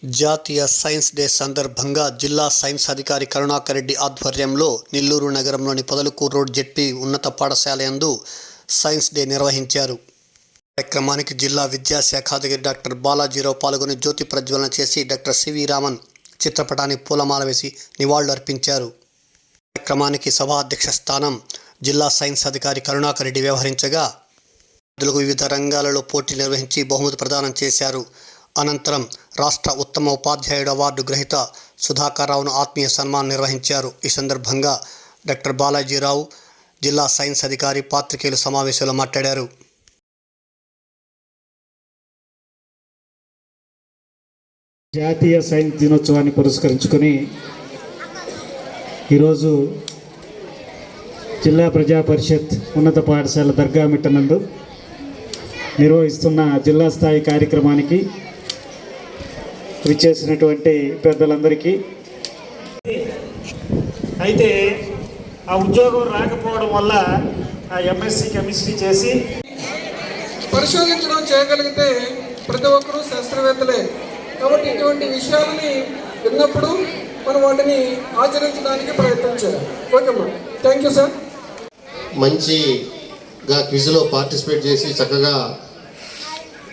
జాతీయ science day సందర్భంగా జిల్లా సైన్స్ అధికారి కరుణాకర్ రెడ్డి ఆధ్వర్యంలో నెల్లూరు నగరంలోని పొదలకూరు రోడ్ జెడ్పీ ఉన్నత పాఠశాల యందు సైన్స్ డే నిర్వహించారు. కార్యక్రమానికి జిల్లా విద్యాశాఖ అధికారి డాక్టర్ బాలాజీరావు పాల్గొని జ్యోతి ప్రజ్వలన చేసి డాక్టర్ సివి రామన్ చిత్రపటానికి పూలమాల వేసి నివాళులు అర్పించారు. కార్యక్రమానికి సభా అధ్యక్ష స్థానం జిల్లా సైన్స్ అధికారి కరుణాకర్ రెడ్డి వ్యవహరించగా వివిధ రంగాలలో పోటీ నిర్వహించి బహుమతి ప్రదానం చేశారు. అనంతరం రాష్ట్ర ఉత్తమ ఉపాధ్యాయుడు అవార్డు గ్రహీత సుధాకర్ రావును ఆత్మీయ సన్మానం నిర్వహించారు. ఈ సందర్భంగా డాక్టర్ బాలాజీరావు జిల్లా సైన్స్ అధికారి పాత్రికేయుల సమావేశంలో మాట్లాడారు. జాతీయ సైన్స్ దినోత్సవాన్ని పురస్కరించుకొని ఈరోజు జిల్లా ప్రజా పరిషత్ ఉన్నత పాఠశాల దర్గామిట్ట నందు నిర్వహిస్తున్న జిల్లా స్థాయి కార్యక్రమానికి విచ్చేసినటువంటి పెద్దలందరికీ, అయితే ఆ ఉద్యోగం రాకపోవడం వల్ల ఆ ఎంఎస్సి కెమిస్ట్రీ చేసి పరిశోధించడం చేయగలిగితే ప్రతి ఒక్కరూ శాస్త్రవేత్తలే. కాబట్టి ఇటువంటి విషయాలని విన్నప్పుడు మనం వాటిని ఆచరించడానికి ప్రయత్నం చేయాలి. ఓకే అమ్మా, థ్యాంక్ యూ సార్. మంచిగా క్విజ్లో పార్టిసిపేట్ చేసి చక్కగా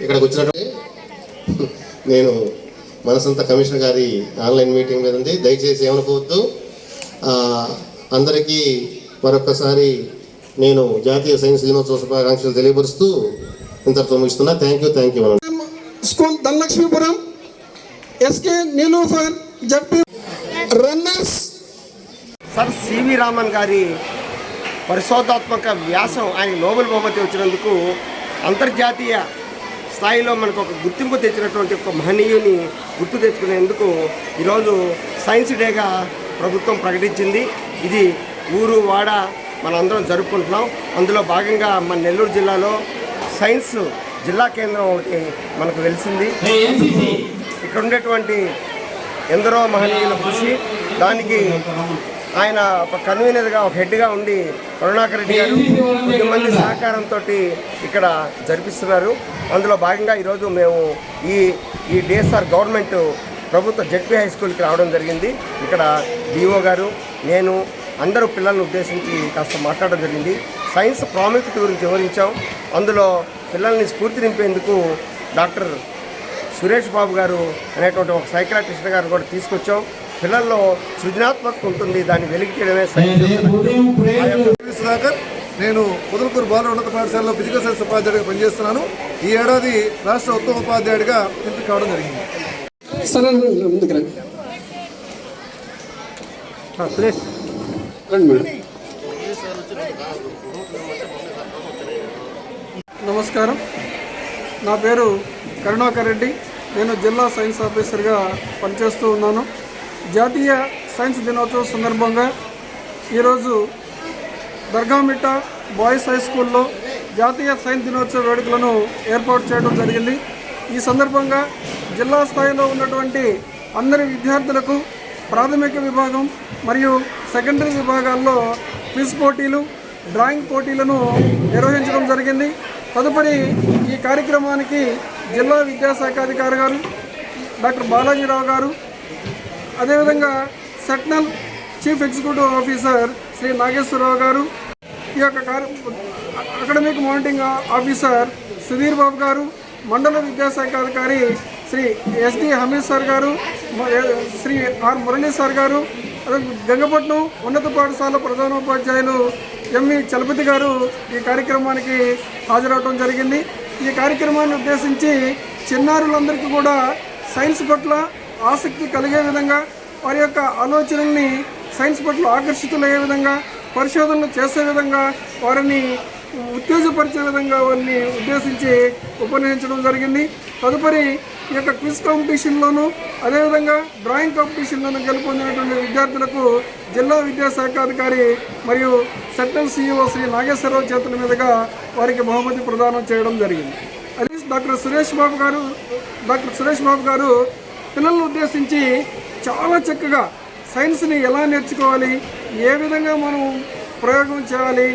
ఇక్కడికి వచ్చినట్టు నేను మనసంతా కమిషనర్ గారి ఆన్లైన్ మీటింగ్ మీద ఉంది, దయచేసి ఏమనుకోవద్దు. అందరికీ మరొకసారి నేను జాతీయ సైన్స్ దినోత్సవ శుభాకాంక్షలు తెలియపరుస్తూ ఇంతటితో ముగిస్తున్నా. Thank you. School Dhanalakshmipuram SK Nilufar ZP runners sir CV Raman గారి పరిశోధాత్మక వ్యాసం ఆయన నోబెల్ బహుమతి వచ్చినందుకు అంతర్జాతీయ స్థాయిలో మనకు ఒక గుర్తింపు తెచ్చినటువంటి ఒక మహనీయుని గుర్తు తెచ్చుకునేందుకు ఈరోజు సైన్స్ డేగా ప్రభుత్వం ప్రకటించింది. ఇది ఊరు వాడ మనందరం జరుపుకుంటున్నాం. అందులో భాగంగా మన నెల్లూరు జిల్లాలో సైన్స్ జిల్లా కేంద్రం ఒకటి మనకు వెలిసింది. ఇక్కడ ఉండేటువంటి ఎందరో మహనీయుల కృషి, దానికి ఆయన ఒక కన్వీనర్గా ఒక హెడ్గా ఉండి కరుణాకర్ రెడ్డి గారు కొద్దిమంది సహకారంతో ఇక్కడ జరిపిస్తున్నారు. అందులో భాగంగా ఈరోజు మేము ఈ డేసార్ గవర్నమెంట్ ప్రభుత్వ జెడ్పీ హై స్కూల్కి రావడం జరిగింది. ఇక్కడ డిఓ గారు, నేను అందరూ పిల్లలను ఉద్దేశించి కాస్త మాట్లాడడం జరిగింది. సైన్స్ ప్రాముఖ్యత గురించి వివరించాం. అందులో పిల్లల్ని స్ఫూర్తి నింపేందుకు డాక్టర్ సురేష్ బాబు గారు అనేటువంటి ఒక సైకాట్రిస్ట్ గారు కూడా తీసుకొచ్చాం. పిల్లల్లో సృజనాత్మకత ఉంటుంది, దాన్ని వెలికితీయడమే సైన్స్. సుధాకర్, నేను పొదలకూరు బాలుర ఉన్నత పాఠశాలలో ఫిజికల్ సైన్స్ ఉపాధ్యాయుడిగా పనిచేస్తున్నాను. ఈ ఏడాది రాష్ట్ర ఉత్తమ ఉపాధ్యాయుడిగా ఎంపిక కావడం జరిగింది. నమస్కారం, నా పేరు కరుణాకర్ రెడ్డి. నేను జిల్లా సైన్స్ ఆఫీసర్గా పనిచేస్తూ ఉన్నాను. జాతీయ సైన్స్ దినోత్సవం సందర్భంగా ఈరోజు దర్గామిట్ట బాయ్స్ హై స్కూల్లో జాతీయ సైన్స్ దినోత్సవ వేడుకలను ఏర్పాటు చేయడం జరిగింది. ఈ సందర్భంగా జిల్లా స్థాయిలో ఉన్నటువంటి అందరి విద్యార్థులకు ప్రాథమిక విభాగం మరియు సెకండరీ విభాగాల్లో క్విజ్ పోటీలు, డ్రాయింగ్ పోటీలను నిర్వహించడం జరిగింది. తదుపరి ఈ కార్యక్రమానికి జిల్లా విద్యాశాఖ అధికారి గారు డాక్టర్ బాలాజీరావు గారు, అదేవిధంగా సెట్నల్ chief executive officer Sri Nageswara Rao గారు, ఈ యొక్క academic monitoring officer Sudheer Babu గారు, మండల విద్యాశాఖ అధికారి శ్రీ ఎస్డి హమీద్ సార్ గారు, శ్రీ ఆర్ మురళీ సార్ గారు, గంగపట్నం ఉన్నత పాఠశాల ప్రధానోపాధ్యాయులు ఎంవి చలపతి గారు ఈ కార్యక్రమానికి హాజరవడం జరిగింది. ఈ కార్యక్రమాన్ని ఉద్దేశించి చిన్నారులందరికీ కూడా సైన్స్ పట్ల ఆసక్తి కలిగే విధంగా, వారి యొక్క ఆలోచనల్ని సైన్స్ పట్ల ఆకర్షితులయ్యే విధంగా, పరిశోధనలు చేసే విధంగా, వారిని ఉత్తేజపరిచే విధంగా వారిని ఉద్దేశించి ఉపన్యసించడం జరిగింది. తదుపరి ఈ యొక్క క్విజ్ కాంపిటీషన్లోనూ అదేవిధంగా డ్రాయింగ్ కాంపిటీషన్లోనూ గెలుపొందినటువంటి విద్యార్థులకు జిల్లా విద్యాశాఖ అధికారి మరియు సెంట్రల్ సిఇఓ శ్రీ నాగేశ్వరరావు చేతుల మీదుగా వారికి బహుమతి ప్రదానం చేయడం జరిగింది. అది డాక్టర్ సురేష్ బాబు గారు పిల్లలను ఉద్దేశించి చాలా చక్కగా సైన్స్ని ఎలా నేర్చుకోవాలి, ఏ విధంగా మనం ప్రయోగం చేయాలి,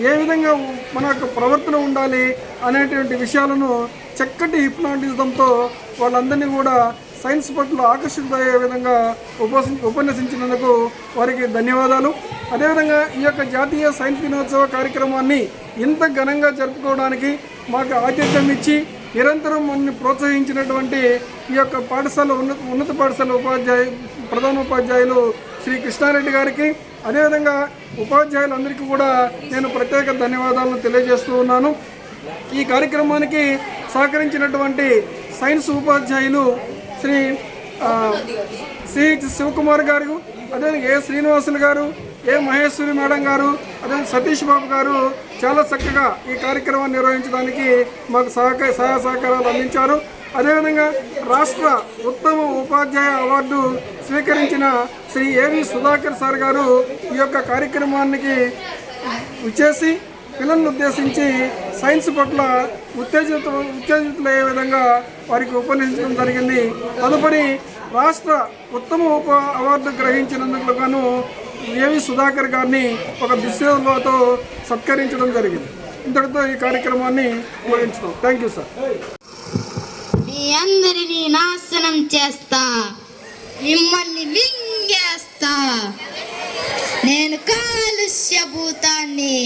ఏ విధంగా మన యొక్క ప్రవర్తన ఉండాలి అనేటువంటి విషయాలను చక్కటి హిప్నాటిజంతో వాళ్ళందరినీ కూడా సైన్స్ పట్ల ఆకర్షితులయ్యే విధంగా ఉపన్యసించినందుకు వారికి ధన్యవాదాలు. అదేవిధంగా ఈ యొక్క జాతీయ సైన్స్ దినోత్సవ కార్యక్రమాన్ని ఇంత ఘనంగా జరుపుకోవడానికి మాకు ఆతిథ్యం ఇచ్చి నిరంతరం మనల్ని ప్రోత్సహించినటువంటి ఈ యొక్క పాఠశాల ఉన్నత పాఠశాల ప్రధానోపాధ్యాయులు శ్రీ కృష్ణారెడ్డి గారికి, అదేవిధంగా ఉపాధ్యాయులందరికీ కూడా నేను ప్రత్యేక ధన్యవాదాలను తెలియజేస్తూ ఉన్నాను. ఈ కార్యక్రమానికి సహకరించినటువంటి సైన్స్ ఉపాధ్యాయులు శ్రీ సిహెచ్ శివకుమార్ గారు, అదేవిధంగా ఏ శ్రీనివాసులు గారు, ఏ మహేశ్వరి మేడం గారు, అదే సతీష్ బాబు గారు చాలా చక్కగా ఈ కార్యక్రమాన్ని నిర్వహించడానికి మాకు సహాయ సహకారాలు అందించారు. అదేవిధంగా రాష్ట్ర ఉత్తమ ఉపాధ్యాయ అవార్డు స్వీకరించిన శ్రీ ఏవి సుధాకర్ సార్ గారు ఈ యొక్క కార్యక్రమానికి విచ్చేసి పిల్లలను ఉద్దేశించి సైన్స్ పట్ల ఉత్తేజితులయ్యే విధంగా వారికి ఉపన్యసించడం జరిగింది. తదుపరి రాష్ట్ర ఉత్తమ అవార్డు గ్రహించినందుకు గాను ఏవి సుధాకర్ గారిని ఒక దుశ్శతో సత్కరించడం జరిగింది. ఇంతటితో ఈ కార్యక్రమాన్ని ముగించుతాం. Thank you sir. మీ అందరినీ నాశనం చేస్తా, మిమ్మల్ని మింగేస్తా, నేను కాలుష్య భూతాన్ని.